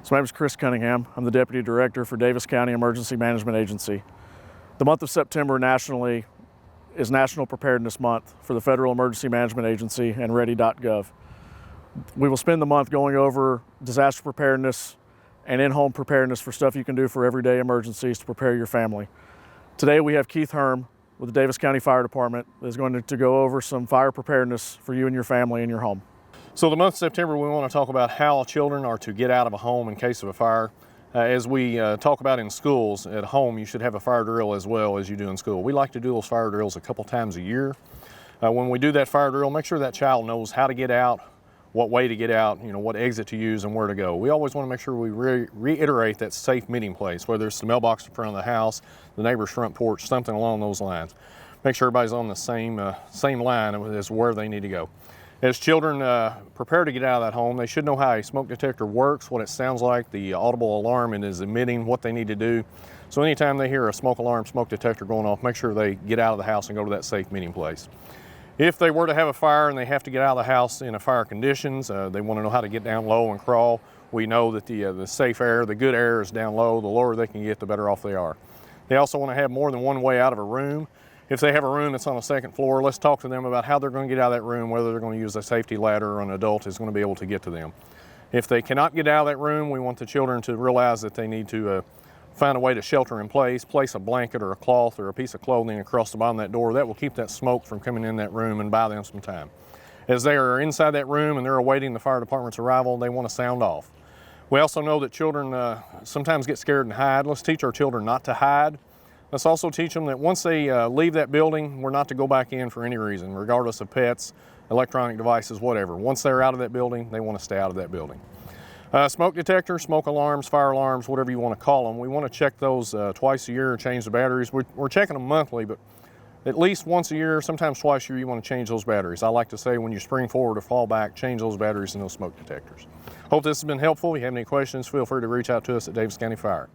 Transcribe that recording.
So my name is Chris Cunningham. I'm the Deputy Director for Daviess County Emergency Management Agency. The month of September nationally is National Preparedness Month for the Federal Emergency Management Agency and Ready.gov. We will spend the month going over disaster preparedness and in-home preparedness for stuff you can do for everyday emergencies to prepare your family. Today we have Keith Hurm with the Daviess County Fire Department that is going to go over some fire preparedness for you and your family in your home. So the month of September, we want to talk about how children are to get out of a home in case of a fire. As we talk about in schools, at home you should have a fire drill as well as you do in school. We like to do those fire drills a couple times a year. When we do that fire drill, make sure that child knows how to get out, what way to get out, what exit to use and where to go. We always want to make sure we reiterate that safe meeting place, whether it's the mailbox in front of the house, the neighbor's front porch, something along those lines. Make sure everybody's on the same line as where they need to go. As children prepare to get out of that home, they should know how a smoke detector works, what it sounds like, the audible alarm it is emitting, what they need to do. So anytime they hear a smoke alarm, smoke detector going off, make sure they get out of the house and go to that safe meeting place. If they were to have a fire and they have to get out of the house in a fire conditions, they want to know how to get down low and crawl. We know that the safe air, the good air is down low. The lower they can get, the better off they are. They also want to have more than one way out of a room. If they have a room that's on the second floor, let's talk to them about how they're going to get out of that room, whether they're going to use a safety ladder or an adult is going to be able to get to them. If they cannot get out of that room, we want the children to realize that they need to find a way to shelter in place a blanket or a cloth or a piece of clothing across the bottom of that door. That will keep that smoke from coming in that room and buy them some time. As they are inside that room and they're awaiting the fire department's arrival, they want to sound off. We also know that children sometimes get scared and hide. Let's teach our children not to hide. Let's also teach them that once they leave that building, we're not to go back in for any reason, regardless of pets, electronic devices, whatever. Once they're out of that building, they want to stay out of that building. Smoke detectors, smoke alarms, fire alarms, whatever you want to call them, we want to check those twice a year and change the batteries. We're checking them monthly, but at least once a year, sometimes twice a year, you want to change those batteries. I like to say when you spring forward or fall back, change those batteries in those smoke detectors. Hope this has been helpful. If you have any questions, feel free to reach out to us at Daviess County Fire.